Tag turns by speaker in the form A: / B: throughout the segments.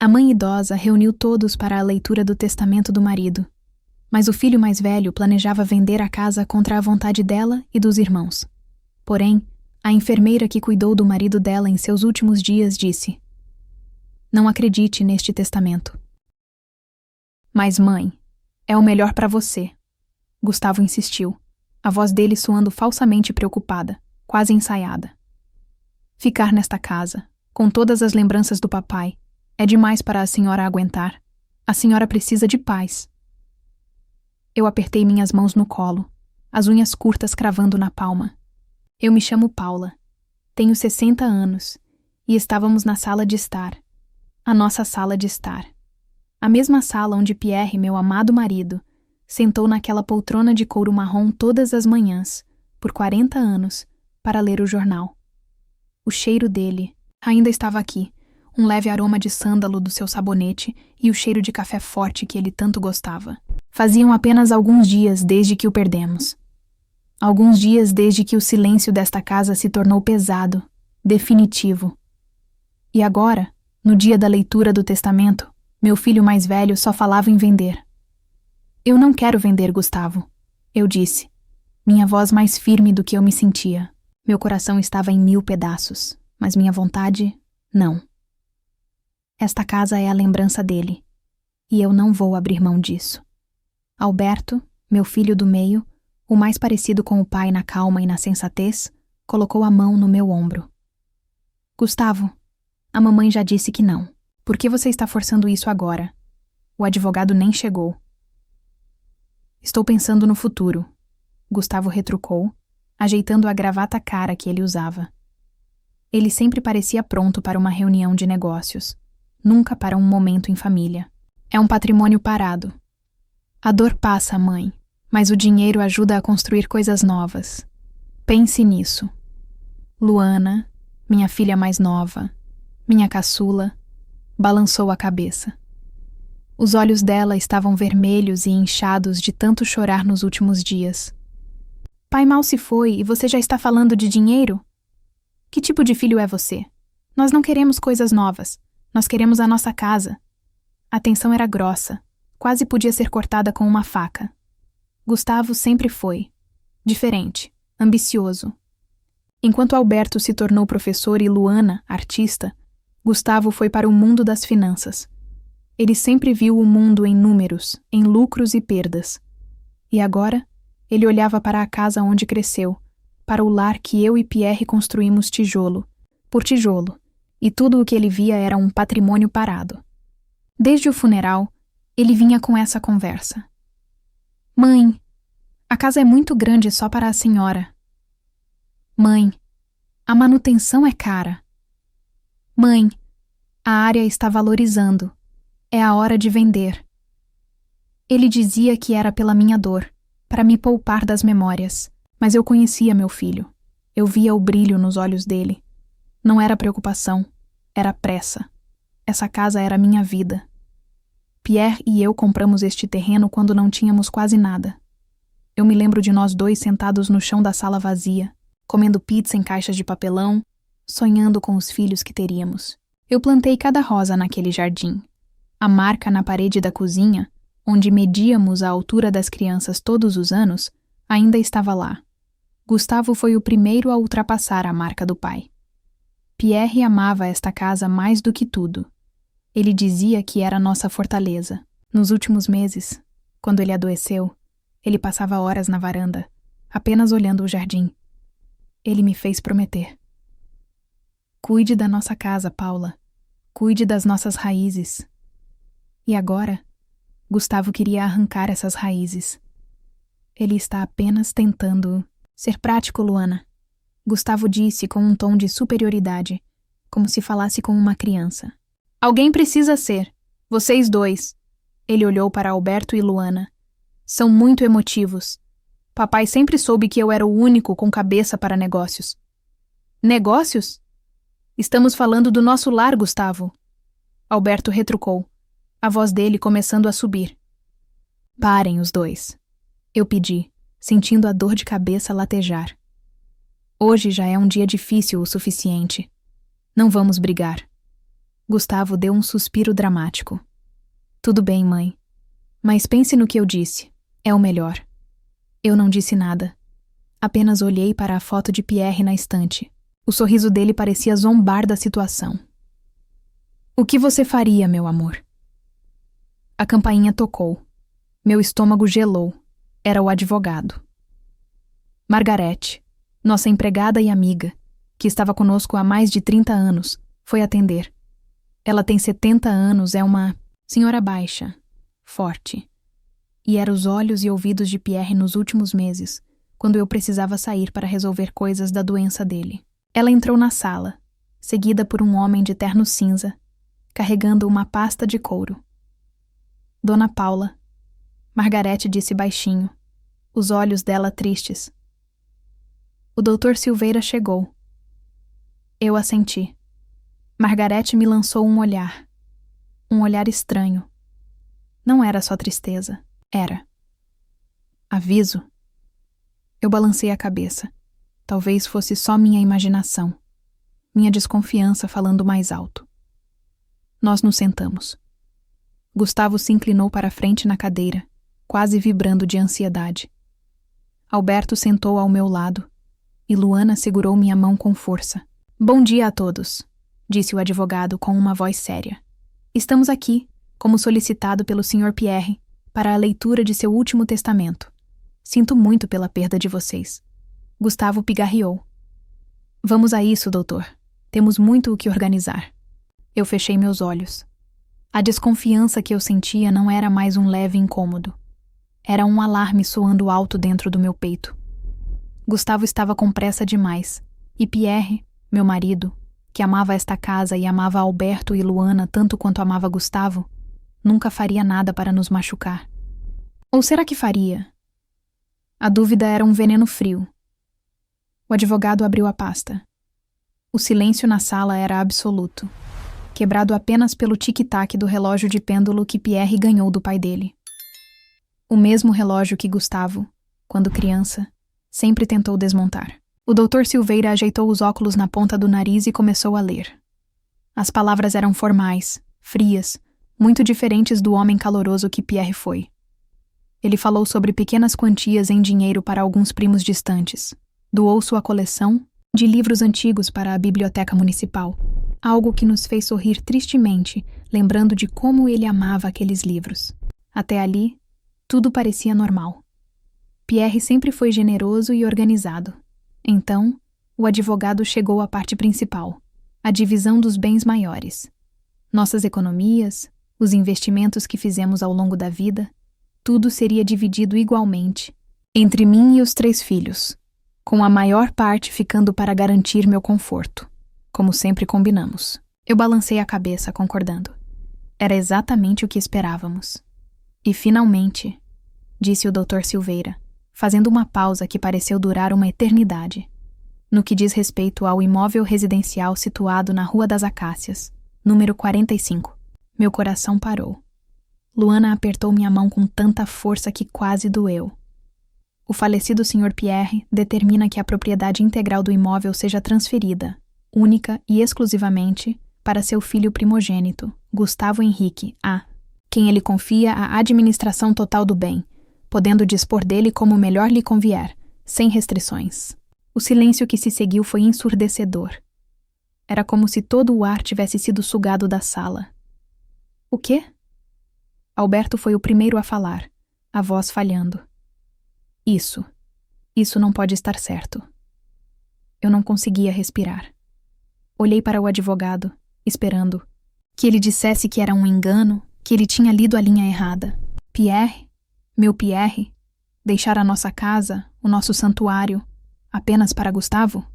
A: A mãe idosa reuniu todos para a leitura do testamento do marido, mas o filho mais velho planejava vender a casa contra a vontade dela e dos irmãos. Porém, a enfermeira que cuidou do marido dela em seus últimos dias disse: "Não acredite neste testamento." "Mas, mãe, é o melhor para você." Gustavo insistiu, a voz dele soando falsamente preocupada, quase ensaiada. "Ficar nesta casa, com todas as lembranças do papai, é demais para a senhora aguentar. A senhora precisa de paz." Eu apertei minhas mãos no colo, as unhas curtas cravando na palma. "Eu me chamo Paula. Tenho 60 anos, e estávamos na sala de estar. A nossa sala de estar. A mesma sala onde Pierre, meu amado marido, sentou naquela poltrona de couro marrom todas as manhãs, por 40 anos, para ler o jornal. O cheiro dele ainda estava aqui, um leve aroma de sândalo do seu sabonete e o cheiro de café forte que ele tanto gostava. Faziam apenas alguns dias desde que o perdemos. Alguns dias desde que o silêncio desta casa se tornou pesado, definitivo. E agora, no dia da leitura do testamento, meu filho mais velho só falava em vender. "Eu não quero vender, Gustavo," eu disse, minha voz mais firme do que eu me sentia. Meu coração estava em 1000 pedaços, mas minha vontade, não. Esta casa é a lembrança dele, e eu não vou abrir mão disso. Alberto, meu filho do meio, o mais parecido com o pai na calma e na sensatez, colocou a mão no meu ombro. "Gustavo, a mamãe já disse que não. Por que você está forçando isso agora? O advogado nem chegou." "Estou pensando no futuro," Gustavo retrucou, ajeitando a gravata cara que ele usava. Ele sempre parecia pronto para uma reunião de negócios, nunca para um momento em família. "É um patrimônio parado. A dor passa, mãe, mas o dinheiro ajuda a construir coisas novas. Pense nisso." Luana, minha filha mais nova, minha caçula, balançou a cabeça. Os olhos dela estavam vermelhos e inchados de tanto chorar nos últimos dias. "Pai mal se foi e você já está falando de dinheiro? Que tipo de filho é você? Nós não queremos coisas novas. Nós queremos a nossa casa." A tensão era grossa, quase podia ser cortada com uma faca. Gustavo sempre foi diferente, ambicioso. Enquanto Alberto se tornou professor e Luana, artista, Gustavo foi para o mundo das finanças. Ele sempre viu o mundo em números, em lucros e perdas. E agora, ele olhava para a casa onde cresceu, para o lar que eu e Pierre construímos tijolo por tijolo, e tudo o que ele via era um patrimônio parado. Desde o funeral, ele vinha com essa conversa. "Mãe, a casa é muito grande só para a senhora." "Mãe, a manutenção é cara." "Mãe, a área está valorizando. É a hora de vender." Ele dizia que era pela minha dor, para me poupar das memórias, mas eu conhecia meu filho. Eu via o brilho nos olhos dele. Não era preocupação, era pressa. Essa casa era minha vida. Pierre e eu compramos este terreno quando não tínhamos quase nada. Eu me lembro de nós dois sentados no chão da sala vazia, comendo pizza em caixas de papelão, sonhando com os filhos que teríamos. Eu plantei cada rosa naquele jardim. A marca na parede da cozinha, onde medíamos a altura das crianças todos os anos, ainda estava lá. Gustavo foi o primeiro a ultrapassar a marca do pai. Pierre amava esta casa mais do que tudo. Ele dizia que era nossa fortaleza. Nos últimos meses, quando ele adoeceu, ele passava horas na varanda, apenas olhando o jardim. Ele me fez prometer. "Cuide da nossa casa, Paula. Cuide das nossas raízes." E agora, Gustavo queria arrancar essas raízes. Ele está apenas tentando ser prático, Luana. Gustavo disse com um tom de superioridade, como se falasse com uma criança. "Alguém precisa ser. Vocês dois." Ele olhou para Alberto e Luana. "São muito emotivos. Papai sempre soube que eu era o único com cabeça para negócios." "Negócios? Estamos falando do nosso lar, Gustavo." Alberto retrucou, a voz dele começando a subir. "Parem os dois." Eu pedi, sentindo a dor de cabeça latejar. "Hoje já é um dia difícil o suficiente. Não vamos brigar." Gustavo deu um suspiro dramático. Tudo bem, mãe. Mas pense no que eu disse. É o melhor. Eu não disse nada. Apenas olhei para a foto de Pierre na estante. O sorriso dele parecia zombar da situação. O que você faria, meu amor? A campainha tocou. Meu estômago gelou. Era o advogado. Margarete, nossa empregada e amiga, que estava conosco há mais de 30 anos, foi atender. Ela tem 70 anos, é uma senhora baixa, forte. E era os olhos e ouvidos de Pierre nos últimos meses, quando eu precisava sair para resolver coisas da doença dele. Ela entrou na sala, seguida por um homem de terno cinza, carregando uma pasta de couro. Dona Paula, Margarete disse baixinho, os olhos dela tristes. O Dr. Silveira chegou. Eu assenti. Margarete me lançou um olhar estranho. Não era só tristeza, era aviso. Eu balancei a cabeça. Talvez fosse só minha imaginação, minha desconfiança falando mais alto. Nós nos sentamos. Gustavo se inclinou para a frente na cadeira, quase vibrando de ansiedade. Alberto sentou ao meu lado, e Luana segurou minha mão com força. Bom dia a todos, disse o advogado com uma voz séria. Estamos aqui, como solicitado pelo Sr. Pierre, para a leitura de seu último testamento. Sinto muito pela perda de vocês. Gustavo pigarreou. Vamos a isso, doutor. Temos muito o que organizar. Eu fechei meus olhos. A desconfiança que eu sentia não era mais um leve incômodo. Era um alarme soando alto dentro do meu peito. Gustavo estava com pressa demais, e Pierre, meu marido, que amava esta casa e amava Alberto e Luana tanto quanto amava Gustavo, nunca faria nada para nos machucar. Ou será que faria? A dúvida era um veneno frio. O advogado abriu a pasta. O silêncio na sala era absoluto, quebrado apenas pelo tic-tac do relógio de pêndulo que Pierre ganhou do pai dele. O mesmo relógio que Gustavo, quando criança, sempre tentou desmontar. O Dr. Silveira ajeitou os óculos na ponta do nariz e começou a ler. As palavras eram formais, frias, muito diferentes do homem caloroso que Pierre foi. Ele falou sobre pequenas quantias em dinheiro para alguns primos distantes. Doou sua coleção de livros antigos para a biblioteca municipal, algo que nos fez sorrir tristemente, lembrando de como ele amava aqueles livros. Até ali, tudo parecia normal. Pierre sempre foi generoso e organizado. Então, o advogado chegou à parte principal, a divisão dos bens maiores. Nossas economias, os investimentos que fizemos ao longo da vida, tudo seria dividido igualmente, entre mim e os 3 filhos, com a maior parte ficando para garantir meu conforto, como sempre combinamos. Eu balancei a cabeça, concordando. Era exatamente o que esperávamos. E finalmente, disse o Dr. Silveira, fazendo uma pausa que pareceu durar uma eternidade. No que diz respeito ao imóvel residencial situado na Rua das Acácias, número 45, meu coração parou. Luana apertou minha mão com tanta força que quase doeu. O falecido Sr. Pierre determina que a propriedade integral do imóvel seja transferida, única e exclusivamente, para seu filho primogênito, Gustavo Henrique A., quem ele confia a administração total do bem, podendo dispor dele como melhor lhe convier, sem restrições. O silêncio que se seguiu foi ensurdecedor. Era como se todo o ar tivesse sido sugado da sala. O quê? Alberto foi o primeiro a falar, a voz falhando. Isso não pode estar certo. Eu não conseguia respirar. Olhei para o advogado, esperando que ele dissesse que era um engano, que ele tinha lido a linha errada. Pierre, meu Pierre, deixar a nossa casa, o nosso santuário, apenas para Gustavo?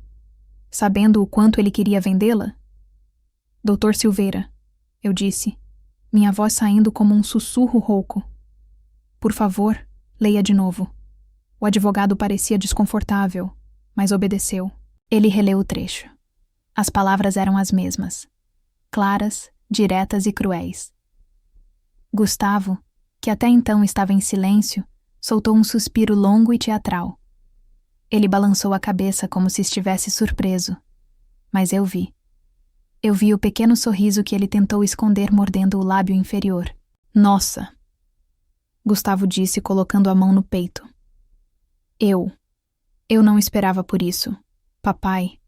A: Sabendo o quanto ele queria vendê-la? Dr. Silveira, eu disse, minha voz saindo como um sussurro rouco. Por favor, leia de novo. O advogado parecia desconfortável, mas obedeceu. Ele releu o trecho. As palavras eram as mesmas, claras, diretas e cruéis. Gustavo, que até então estava em silêncio, soltou um suspiro longo e teatral. Ele balançou a cabeça como se estivesse surpreso, mas eu vi. Eu vi o pequeno sorriso que ele tentou esconder mordendo o lábio inferior. Nossa! Gustavo disse, colocando a mão no peito. Eu não esperava por isso. Papai.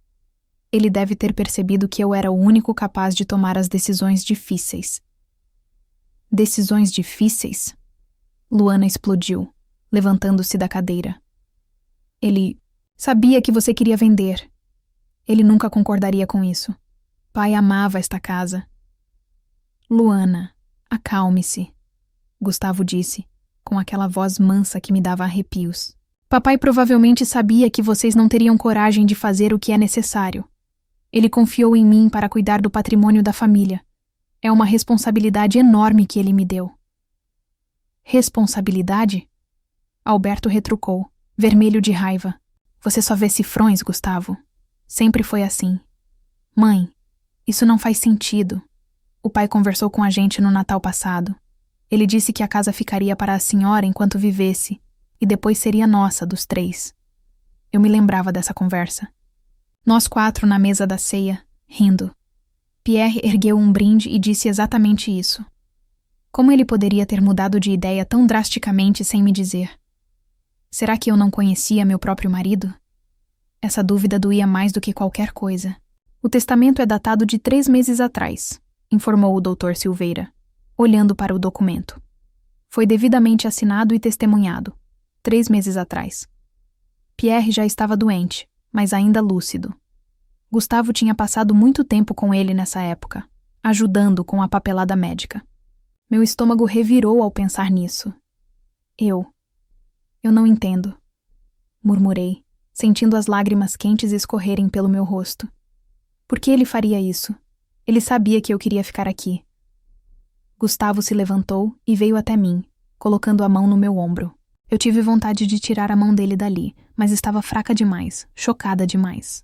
A: Ele deve ter percebido que eu era o único capaz de tomar as decisões difíceis. Decisões difíceis? Luana explodiu, levantando-se da cadeira. Ele sabia que você queria vender. Ele nunca concordaria com isso. Pai amava esta casa. Luana, acalme-se, Gustavo disse, com aquela voz mansa que me dava arrepios. Papai provavelmente sabia que vocês não teriam coragem de fazer o que é necessário. Ele confiou em mim para cuidar do patrimônio da família. É uma responsabilidade enorme que ele me deu. Responsabilidade? Alberto retrucou, vermelho de raiva. Você só vê cifrões, Gustavo. Sempre foi assim. Mãe, isso não faz sentido. O pai conversou com a gente no Natal passado. Ele disse que a casa ficaria para a senhora enquanto vivesse, e depois seria nossa, dos 3. Eu me lembrava dessa conversa. Nós 4 na mesa da ceia, rindo. Pierre ergueu um brinde e disse exatamente isso. Como ele poderia ter mudado de ideia tão drasticamente sem me dizer? Será que eu não conhecia meu próprio marido? Essa dúvida doía mais do que qualquer coisa. O testamento é datado de 3 meses atrás, informou o Dr. Silveira, olhando para o documento. Foi devidamente assinado e testemunhado, 3 meses atrás. Pierre já estava doente, mas ainda lúcido. Gustavo tinha passado muito tempo com ele nessa época, ajudando com a papelada médica. Meu estômago revirou ao pensar nisso. Eu não entendo, murmurei, sentindo as lágrimas quentes escorrerem pelo meu rosto. Por que ele faria isso? Ele sabia que eu queria ficar aqui. Gustavo se levantou e veio até mim, colocando a mão no meu ombro. Eu tive vontade de tirar a mão dele dali, mas estava fraca demais, chocada demais.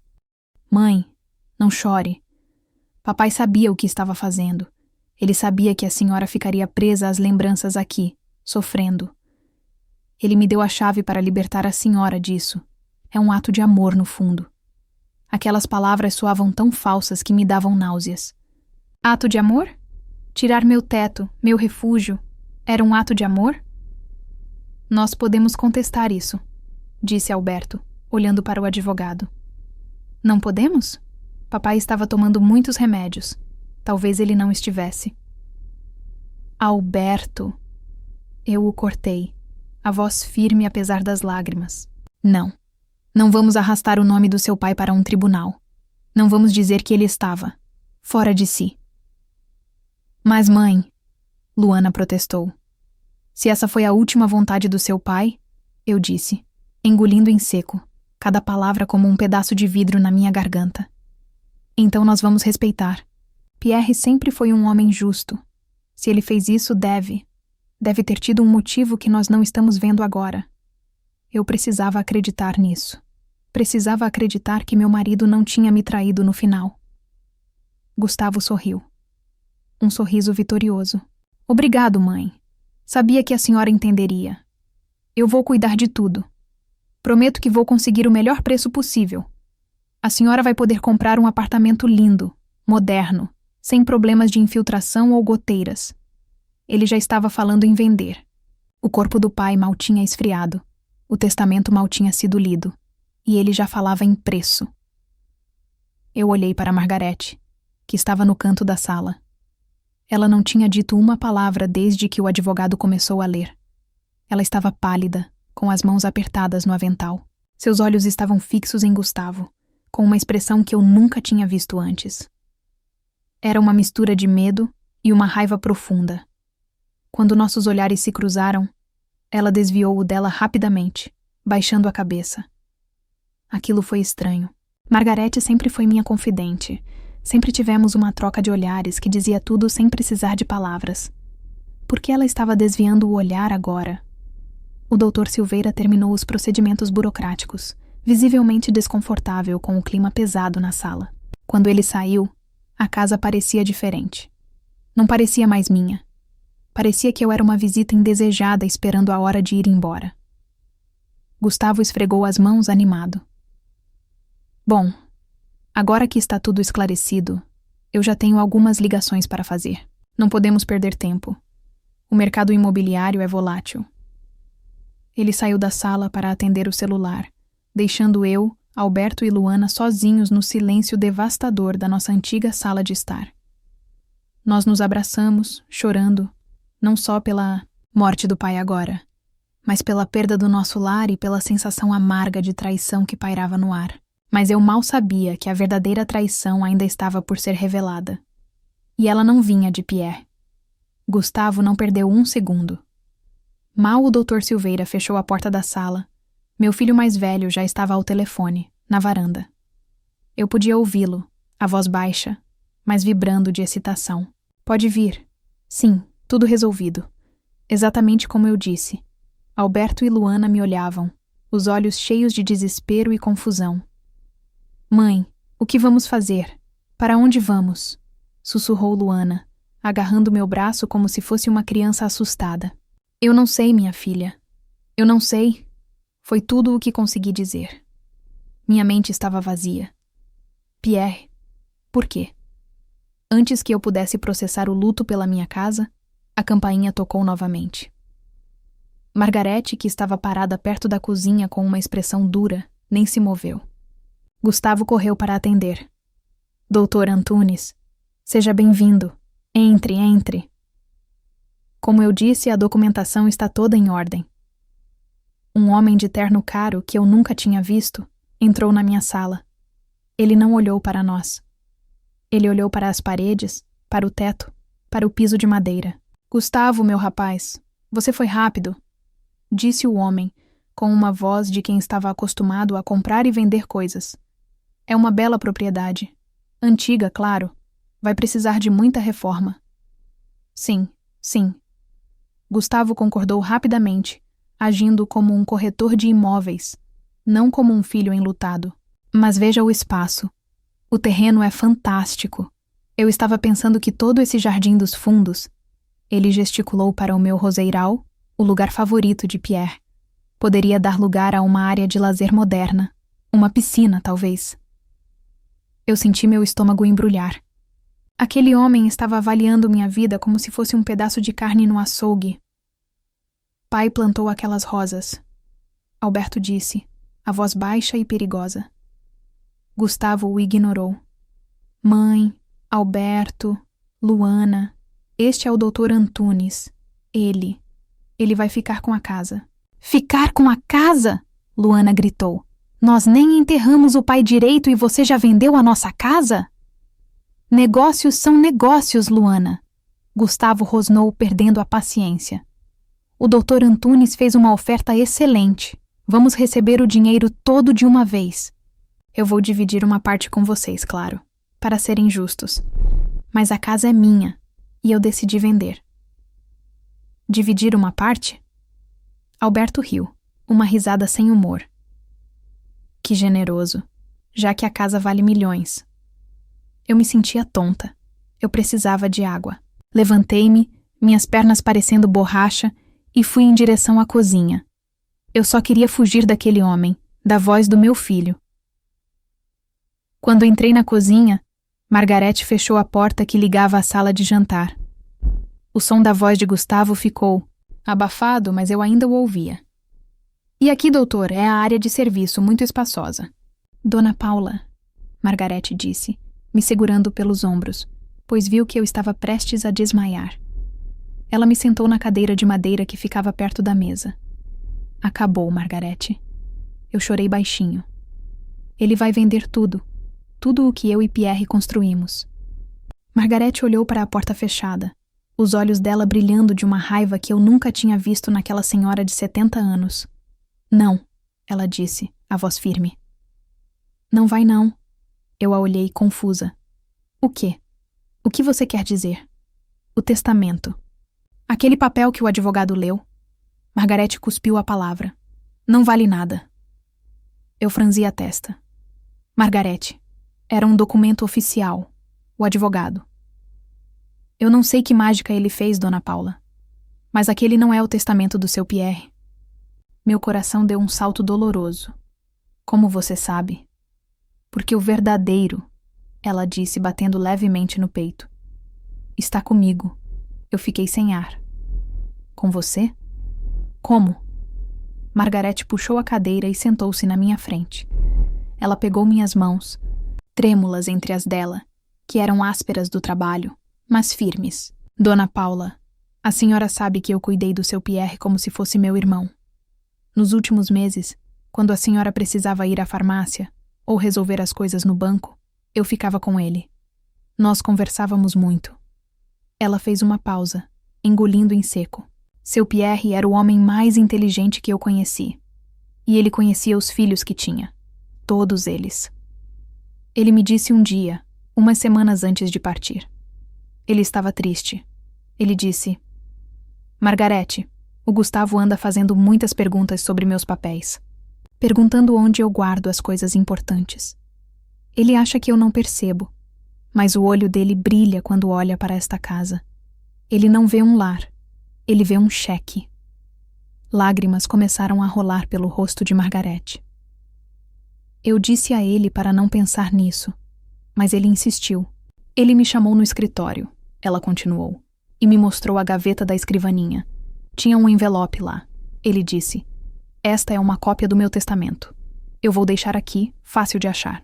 A: Mãe, não chore. Papai sabia o que estava fazendo. Ele sabia que a senhora ficaria presa às lembranças aqui, sofrendo. Ele me deu a chave para libertar a senhora disso. É um ato de amor, no fundo. Aquelas palavras soavam tão falsas que me davam náuseas. Ato de amor? Tirar meu teto, meu refúgio, era um ato de amor? Nós podemos contestar isso, disse Alberto, olhando para o advogado. Não podemos? Papai estava tomando muitos remédios. Talvez ele não estivesse. Alberto! Eu o cortei, a voz firme apesar das lágrimas. Não vamos arrastar o nome do seu pai para um tribunal. Não vamos dizer que ele estava fora de si. Mas, mãe, Luana protestou. Se essa foi a última vontade do seu pai, eu disse, engolindo em seco, cada palavra como um pedaço de vidro na minha garganta. Então nós vamos respeitar. Pierre sempre foi um homem justo. Se ele fez isso, deve ter tido um motivo que nós não estamos vendo agora. Eu precisava acreditar nisso. Precisava acreditar que meu marido não tinha me traído no final. Gustavo sorriu. Um sorriso vitorioso. Obrigado, mãe. Sabia que a senhora entenderia. Eu vou cuidar de tudo. Prometo que vou conseguir o melhor preço possível. A senhora vai poder comprar um apartamento lindo, moderno, sem problemas de infiltração ou goteiras. Ele já estava falando em vender. O corpo do pai mal tinha esfriado. O testamento mal tinha sido lido. E ele já falava em preço. Eu olhei para Margarete, que estava no canto da sala. Ela não tinha dito uma palavra desde que o advogado começou a ler. Ela estava pálida, com as mãos apertadas no avental. Seus olhos estavam fixos em Gustavo, com uma expressão que eu nunca tinha visto antes. Era uma mistura de medo e uma raiva profunda. Quando nossos olhares se cruzaram, ela desviou o dela rapidamente, baixando a cabeça. Aquilo foi estranho. Margarete sempre foi minha confidente. Sempre tivemos uma troca de olhares que dizia tudo sem precisar de palavras. Por que ela estava desviando o olhar agora? O Dr. Silveira terminou os procedimentos burocráticos, visivelmente desconfortável com o clima pesado na sala. Quando ele saiu, a casa parecia diferente. Não parecia mais minha. Parecia que eu era uma visita indesejada esperando a hora de ir embora. Gustavo esfregou as mãos animado. Bom, agora que está tudo esclarecido, Eu já tenho algumas ligações para fazer. Não podemos perder tempo. O mercado imobiliário é volátil. Ele saiu da sala para atender o celular, deixando eu, Alberto e Luana sozinhos no silêncio devastador da nossa antiga sala de estar. Nós nos abraçamos, chorando, não só pela morte do pai agora, mas pela perda do nosso lar e pela sensação amarga de traição que pairava no ar. Mas eu mal sabia que a verdadeira traição ainda estava por ser revelada. E ela não vinha de Pierre. Gustavo não perdeu um segundo. Mal o Dr. Silveira fechou a porta da sala, meu filho mais velho já estava ao telefone, na varanda. Eu podia ouvi-lo, a voz baixa, mas vibrando de excitação. Pode vir. Sim, tudo resolvido. Exatamente como eu disse. Alberto e Luana me olhavam, os olhos cheios de desespero e confusão. Mãe, o que vamos fazer? Para onde vamos? Sussurrou Luana, agarrando meu braço como se fosse uma criança assustada. Eu não sei, minha filha. Eu não sei. Foi tudo o que consegui dizer. Minha mente estava vazia. Pierre, por quê? Antes que eu pudesse processar o luto pela minha casa, a campainha tocou novamente. Margarete, que estava parada perto da cozinha com uma expressão dura, nem se moveu. Gustavo correu para atender. Doutor Antunes, seja bem-vindo. Entre, entre. Como eu disse, a documentação está toda em ordem. Um homem de terno caro, que eu nunca tinha visto, entrou na minha sala. Ele não olhou para nós. Ele olhou para as paredes, para o teto, para o piso de madeira. Gustavo, meu rapaz, você foi rápido, disse o homem, com uma voz de quem estava acostumado a comprar e vender coisas. É uma bela propriedade. Antiga, claro. Vai precisar de muita reforma. Sim, sim. Gustavo concordou rapidamente, agindo como um corretor de imóveis, não como um filho enlutado. Mas veja o espaço. O terreno é fantástico. Eu estava pensando que todo esse jardim dos fundos, ele gesticulou para o meu roseiral, o lugar favorito de Pierre, poderia dar lugar a uma área de lazer moderna, uma piscina, talvez. Eu senti meu estômago embrulhar. Aquele homem estava avaliando minha vida como se fosse um pedaço de carne no açougue. Pai plantou aquelas rosas. Alberto disse, a voz baixa e perigosa. Gustavo o ignorou. Mãe, Alberto, Luana, este é o Dr. Antunes. Ele vai ficar com a casa. Ficar com a casa? Luana gritou. Nós nem enterramos o pai direito e você já vendeu a nossa casa? Negócios são negócios, Luana. Gustavo rosnou, perdendo a paciência. O Dr. Antunes fez uma oferta excelente. Vamos receber o dinheiro todo de uma vez. Eu vou dividir uma parte com vocês, claro, para serem justos. Mas a casa é minha, e eu decidi vender. Dividir uma parte? Alberto riu, uma risada sem humor. Que generoso, já que a casa vale milhões. Eu me sentia tonta. Eu precisava de água. Levantei-me, minhas pernas parecendo borracha, e fui em direção à cozinha. Eu só queria fugir daquele homem, da voz do meu filho. Quando entrei na cozinha, Margarete fechou a porta que ligava à sala de jantar. O som da voz de Gustavo ficou abafado, mas eu ainda o ouvia. E aqui, doutor, é a área de serviço, muito espaçosa. Dona Paula, Margarete disse, me segurando pelos ombros, pois viu que eu estava prestes a desmaiar. Ela me sentou na cadeira de madeira que ficava perto da mesa. Acabou, Margarete. Eu chorei baixinho. Ele vai vender tudo o que eu e Pierre construímos. Margarete olhou para a porta fechada, os olhos dela brilhando de uma raiva que eu nunca tinha visto naquela senhora de 70 anos. Não, ela disse, a voz firme. Não vai não. Eu a olhei confusa. O quê? O que você quer dizer? O testamento. Aquele papel que o advogado leu. Margarete cuspiu a palavra. Não vale nada. Eu franzi a testa. Margarete, era um documento oficial. O advogado. Eu não sei que mágica ele fez, Dona Paula. Mas aquele não é o testamento do seu Pierre. Meu coração deu um salto doloroso. Como você sabe? Porque o verdadeiro ela disse, batendo levemente no peito. Está comigo. Eu fiquei sem ar. Com você? Como? Margarete puxou a cadeira e sentou-se na minha frente. Ela pegou minhas mãos, trêmulas entre as dela, que eram ásperas do trabalho, mas firmes. Dona Paula, a senhora sabe que eu cuidei do seu Pierre como se fosse meu irmão. Nos últimos meses, quando a senhora precisava ir à farmácia ou resolver as coisas no banco, eu ficava com ele. Nós conversávamos muito. Ela fez uma pausa, engolindo em seco. Seu Pierre era o homem mais inteligente que eu conheci. E ele conhecia os filhos que tinha. Todos eles. Ele me disse um dia, umas semanas antes de partir. Ele estava triste. Ele disse: Margarete, o Gustavo anda fazendo muitas perguntas sobre meus papéis. Perguntando onde eu guardo as coisas importantes. Ele acha que eu não percebo, mas o olho dele brilha quando olha para esta casa. Ele não vê um lar, ele vê um cheque. Lágrimas começaram a rolar pelo rosto de Margarete. Eu disse a ele para não pensar nisso, mas ele insistiu. Ele me chamou no escritório, ela continuou, e me mostrou a gaveta da escrivaninha. Tinha um envelope lá. Ele disse: Esta é uma cópia do meu testamento. Eu vou deixar aqui, fácil de achar.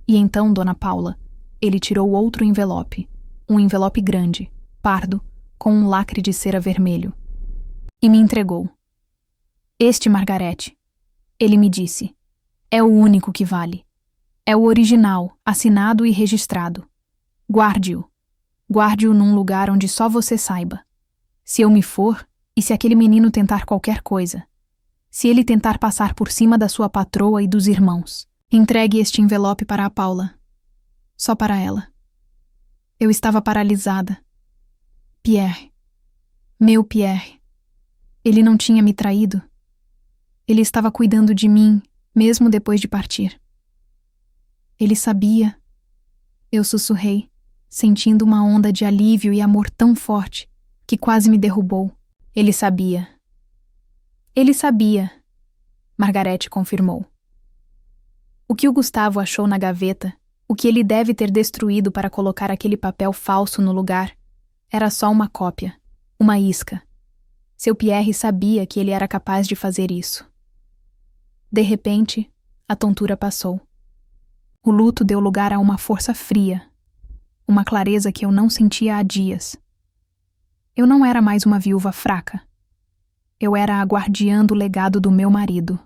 A: E então, Dona Paula, ele tirou outro envelope, um envelope grande, pardo, com um lacre de cera vermelho, e me entregou. Este, Margarete, ele me disse, é o único que vale. É o original, assinado e registrado. Guarde-o. Guarde-o num lugar onde só você saiba. Se eu me for, e se aquele menino tentar qualquer coisa, se ele tentar passar por cima da sua patroa e dos irmãos, entregue este envelope para a Paula. Só para ela. Eu estava paralisada. Pierre. Meu Pierre. Ele não tinha me traído. Ele estava cuidando de mim, mesmo depois de partir. Ele sabia. Eu sussurrei, sentindo uma onda de alívio e amor tão forte que quase me derrubou. Ele sabia. Ele sabia, Margarete confirmou. O que o Gustavo achou na gaveta, o que ele deve ter destruído para colocar aquele papel falso no lugar, era só uma cópia, uma isca. Seu Pierre sabia que ele era capaz de fazer isso. De repente, a tontura passou. O luto deu lugar a uma força fria, uma clareza que eu não sentia há dias. Eu não era mais uma viúva fraca. Eu era a guardiã do legado do meu marido.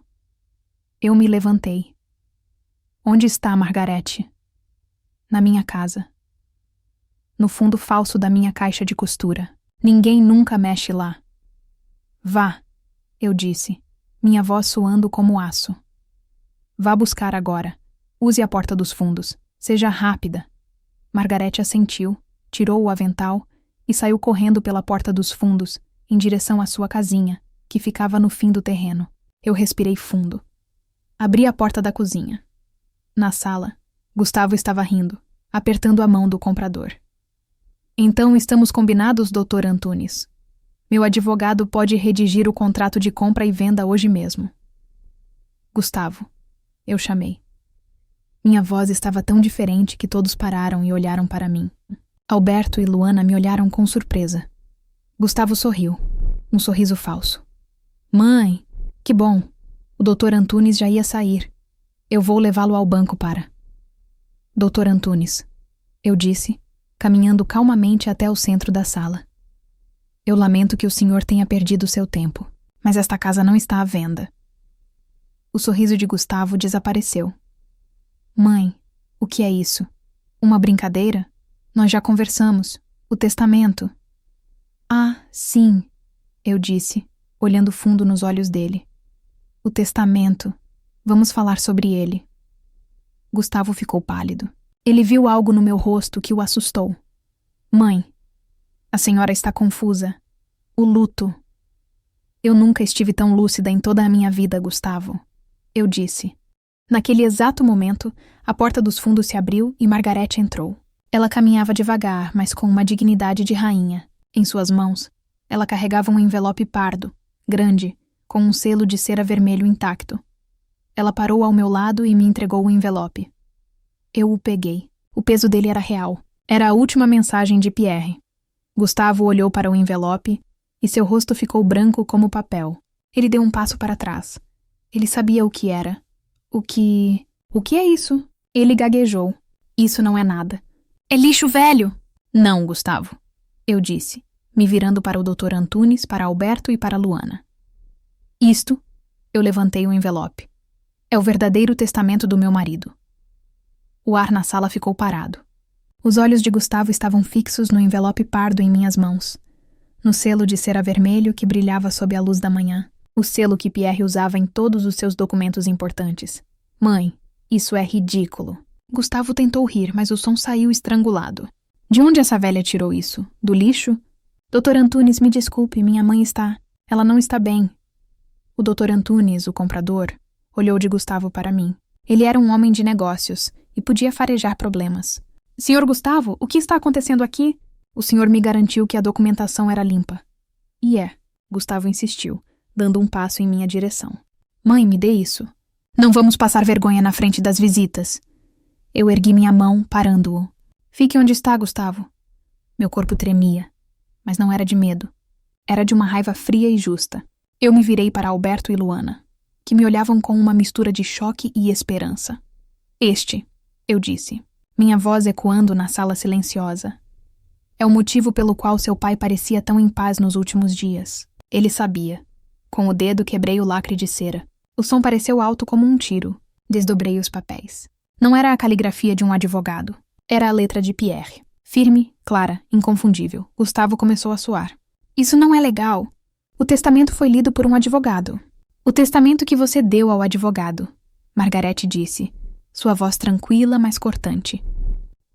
A: Eu me levantei. Onde está Margarete? Na minha casa. No fundo falso da minha caixa de costura. Ninguém nunca mexe lá. Vá, eu disse, minha voz soando como aço. Vá buscar agora. Use a porta dos fundos. Seja rápida. Margarete assentiu, tirou o avental e saiu correndo pela porta dos fundos, em direção à sua casinha, que ficava no fim do terreno. Eu respirei fundo. Abri a porta da cozinha. Na sala, Gustavo estava rindo, apertando a mão do comprador. Então estamos combinados, Dr. Antunes. Meu advogado pode redigir o contrato de compra e venda hoje mesmo. Gustavo, eu chamei. Minha voz estava tão diferente que todos pararam e olharam para mim. Alberto e Luana me olharam com surpresa. Gustavo sorriu, um sorriso falso. Mãe, que bom. O Dr. Antunes já ia sair. Eu vou levá-lo ao banco para... Dr. Antunes, eu disse, caminhando calmamente até o centro da sala. Eu lamento que o senhor tenha perdido seu tempo, mas esta casa não está à venda. O sorriso de Gustavo desapareceu. Mãe, o que é isso? Uma brincadeira? Nós já conversamos. O testamento. Ah, sim, eu disse, olhando fundo nos olhos dele. O testamento. Vamos falar sobre ele. Gustavo ficou pálido. Ele viu algo no meu rosto que o assustou. Mãe, a senhora está confusa. O luto. Eu nunca estive tão lúcida em toda a minha vida, Gustavo. Eu disse. Naquele exato momento, a porta dos fundos se abriu e Margarete entrou. Ela caminhava devagar, mas com uma dignidade de rainha. Em suas mãos, ela carregava um envelope pardo, grande, com um selo de cera vermelho intacto. Ela parou ao meu lado e me entregou o envelope. Eu o peguei. O peso dele era real. Era a última mensagem de Pierre. Gustavo olhou para o envelope e seu rosto ficou branco como papel. Ele deu um passo para trás. Ele sabia o que era. O que é isso? Ele gaguejou. Isso não é nada. É lixo velho! Não, Gustavo. Eu disse, me virando para o Dr. Antunes, para Alberto e para Luana. Isto, eu levantei o envelope. É o verdadeiro testamento do meu marido. O ar na sala ficou parado. Os olhos de Gustavo estavam fixos no envelope pardo em minhas mãos, no selo de cera vermelho que brilhava sob a luz da manhã, o selo que Pierre usava em todos os seus documentos importantes. Mãe, isso é ridículo. Gustavo tentou rir, mas o som saiu estrangulado. De onde essa velha tirou isso? Do lixo? Dr. Antunes, me desculpe, minha mãe está... Ela não está bem. O Dr. Antunes, o comprador, olhou de Gustavo para mim. Ele era um homem de negócios e podia farejar problemas. Senhor Gustavo, o que está acontecendo aqui? O senhor me garantiu que a documentação era limpa. E é, Gustavo insistiu, dando um passo em minha direção. Mãe, me dê isso. Não vamos passar vergonha na frente das visitas. Eu ergui minha mão, parando-o. Fique onde está, Gustavo. Meu corpo tremia, mas não era de medo. Era de uma raiva fria e justa. Eu me virei para Alberto e Luana, que me olhavam com uma mistura de choque e esperança. Eu disse, minha voz ecoando na sala silenciosa. É o motivo pelo qual seu pai parecia tão em paz nos últimos dias. Ele sabia. Com o dedo quebrei o lacre de cera. O som pareceu alto como um tiro. Desdobrei os papéis. Não era a caligrafia de um advogado. Era a letra de Pierre. Firme, clara, inconfundível. Gustavo começou a suar. Isso não é legal. O testamento foi lido por um advogado. O testamento que você deu ao advogado, Margarete disse, sua voz tranquila, mas cortante.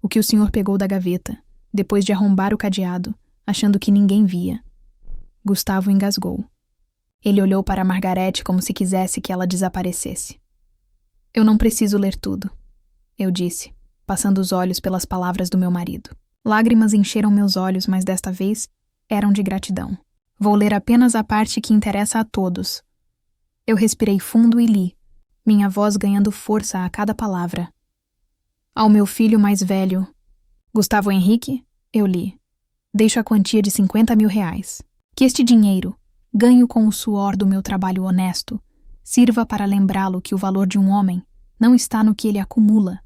A: O que o senhor pegou da gaveta, depois de arrombar o cadeado, achando que ninguém via. Gustavo engasgou. Ele olhou para Margarete como se quisesse que ela desaparecesse. Eu não preciso ler tudo, eu disse, passando os olhos pelas palavras do meu marido. Lágrimas encheram meus olhos, mas desta vez eram de gratidão. Vou ler apenas a parte que interessa a todos. Eu respirei fundo e li, minha voz ganhando força a cada palavra. Ao meu filho mais velho, Gustavo Henrique, eu li. Deixo a quantia de 50 mil reais. Que este dinheiro, ganho com o suor do meu trabalho honesto, sirva para lembrá-lo que o valor de um homem não está no que ele acumula,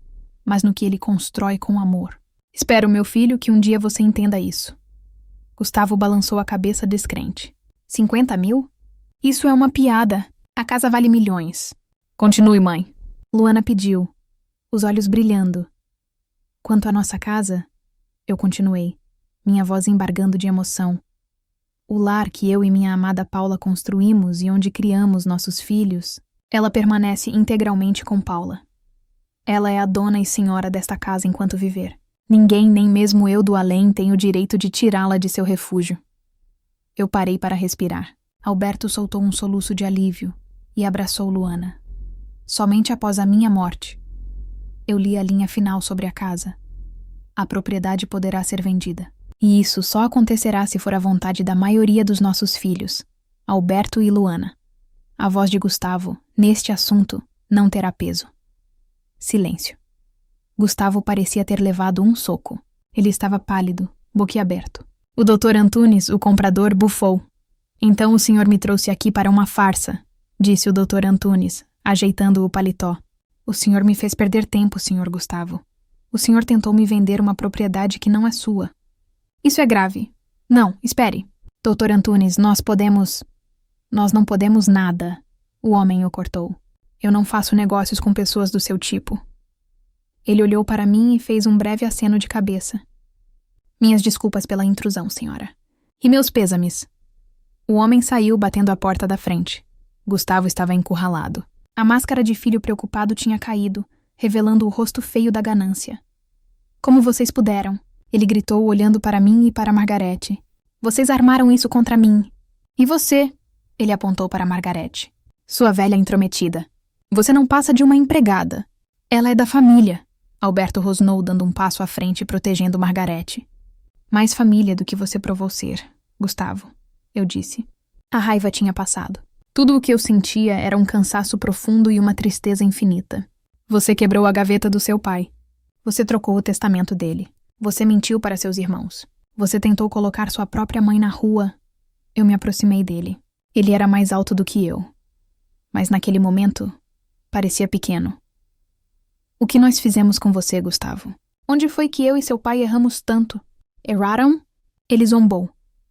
A: mas no que ele constrói com amor. Espero, meu filho, que um dia você entenda isso. Gustavo balançou a cabeça descrente. 50 mil? Isso é uma piada. A casa vale milhões. Continue, mãe. Luana pediu, os olhos brilhando. Quanto à nossa casa, eu continuei, minha voz embargando de emoção. O lar que eu e minha amada Paula construímos e onde criamos nossos filhos, ela permanece integralmente com Paula. Ela é a dona e senhora desta casa enquanto viver. Ninguém, nem mesmo eu do além, tem o direito de tirá-la de seu refúgio. Eu parei para respirar. Alberto soltou um soluço de alívio e abraçou Luana. Somente após a minha morte, eu li a linha final sobre a casa. A propriedade poderá ser vendida. E isso só acontecerá se for a vontade da maioria dos nossos filhos, Alberto e Luana. A voz de Gustavo, neste assunto, não terá peso. Silêncio. Gustavo parecia ter levado um soco. Ele estava pálido, boquiaberto. O Dr. Antunes, o comprador, bufou. Então o senhor me trouxe aqui para uma farsa, disse o Dr. Antunes, ajeitando o paletó. O senhor me fez perder tempo, senhor Gustavo. O senhor tentou me vender uma propriedade que não é sua. Isso é grave. Não, espere. Dr. Antunes, nós não podemos nada. O homem o cortou. Eu não faço negócios com pessoas do seu tipo. Ele olhou para mim e fez um breve aceno de cabeça. Minhas desculpas pela intrusão, senhora. E meus pêsames. O homem saiu batendo a porta da frente. Gustavo estava encurralado. A máscara de filho preocupado tinha caído, revelando o rosto feio da ganância. Como vocês puderam? Ele gritou olhando para mim e para Margarete. Vocês armaram isso contra mim. E você? Ele apontou para Margarete. Sua velha intrometida. Você não passa de uma empregada. Ela é da família. Alberto rosnou dando um passo à frente protegendo Margarete. Mais família do que você provou ser, Gustavo, eu disse. A raiva tinha passado. Tudo o que eu sentia era um cansaço profundo e uma tristeza infinita. Você quebrou a gaveta do seu pai. Você trocou o testamento dele. Você mentiu para seus irmãos. Você tentou colocar sua própria mãe na rua. Eu me aproximei dele. Ele era mais alto do que eu. Mas naquele momento, parecia pequeno. O que nós fizemos com você, Gustavo? Onde foi que eu e seu pai erramos tanto? Erraram? Ele zombou,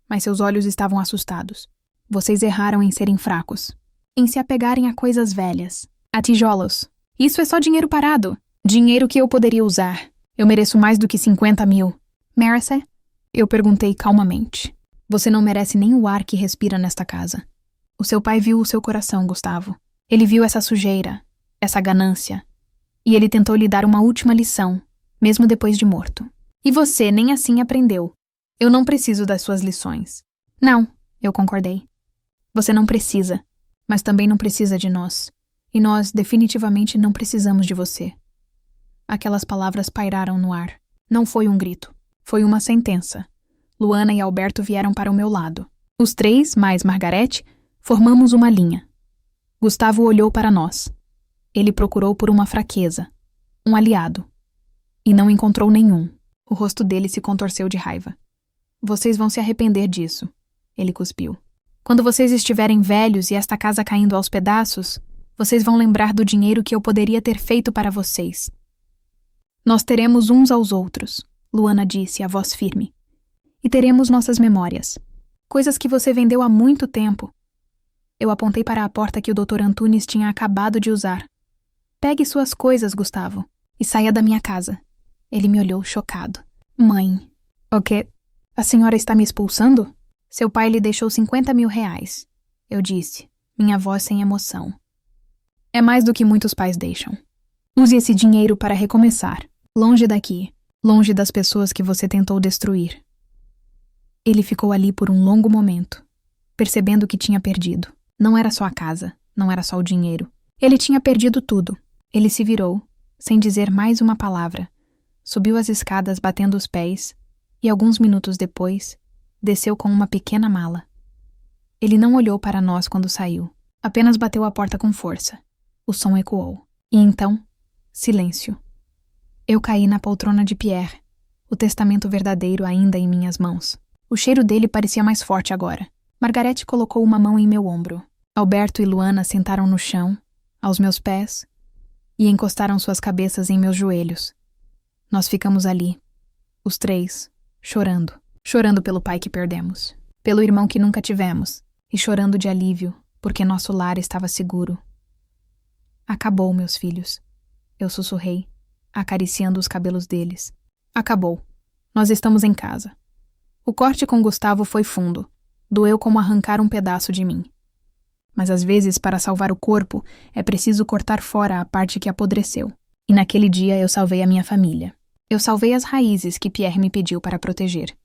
A: mas seus olhos estavam assustados. Vocês erraram em serem fracos, em se apegarem a coisas velhas, a tijolos. Isso é só dinheiro parado. Dinheiro que eu poderia usar. Eu mereço mais do que 50 mil. Merece? Eu perguntei calmamente. Você não merece nem o ar que respira nesta casa. O seu pai viu o seu coração, Gustavo. Ele viu essa sujeira, essa ganância. E ele tentou lhe dar uma última lição, mesmo depois de morto. E você nem assim aprendeu. Eu não preciso das suas lições. Não, eu concordei. Você não precisa, mas também não precisa de nós. E nós definitivamente não precisamos de você. Aquelas palavras pairaram no ar. Não foi um grito. Foi uma sentença. Luana e Alberto vieram para o meu lado. Os três, mais Margarete, formamos uma linha. Gustavo olhou para nós. Ele procurou por uma fraqueza, um aliado. E não encontrou nenhum. O rosto dele se contorceu de raiva. Vocês vão se arrepender disso, ele cuspiu. Quando vocês estiverem velhos e esta casa caindo aos pedaços, vocês vão lembrar do dinheiro que eu poderia ter feito para vocês. Nós teremos uns aos outros, Luana disse, a voz firme. E teremos nossas memórias. Coisas que você vendeu há muito tempo. Eu apontei para a porta que o Dr. Antunes tinha acabado de usar. Pegue suas coisas, Gustavo, e saia da minha casa. Ele me olhou chocado. Mãe, o quê? A senhora está me expulsando? Seu pai lhe deixou 50 mil reais. Eu disse, minha voz sem emoção. É mais do que muitos pais deixam. Use esse dinheiro para recomeçar. Longe daqui. Longe das pessoas que você tentou destruir. Ele ficou ali por um longo momento, percebendo que tinha perdido. Não era só a casa, não era só o dinheiro. Ele tinha perdido tudo. Ele se virou, sem dizer mais uma palavra, subiu as escadas batendo os pés e, alguns minutos depois, desceu com uma pequena mala. Ele não olhou para nós quando saiu, apenas bateu a porta com força. O som ecoou. E então, silêncio. Eu caí na poltrona de Pierre, o testamento verdadeiro ainda em minhas mãos. O cheiro dele parecia mais forte agora. Margarete colocou uma mão em meu ombro. Alberto e Luana sentaram no chão, aos meus pés, e encostaram suas cabeças em meus joelhos. Nós ficamos ali, os três, chorando. Chorando pelo pai que perdemos, pelo irmão que nunca tivemos, e chorando de alívio, porque nosso lar estava seguro. Acabou, meus filhos. Eu sussurrei, acariciando os cabelos deles. Acabou. Nós estamos em casa. O corte com Gustavo foi fundo. Doeu como arrancar um pedaço de mim. Mas às vezes, para salvar o corpo, é preciso cortar fora a parte que apodreceu. E naquele dia eu salvei a minha família. Eu salvei as raízes que Pierre me pediu para proteger.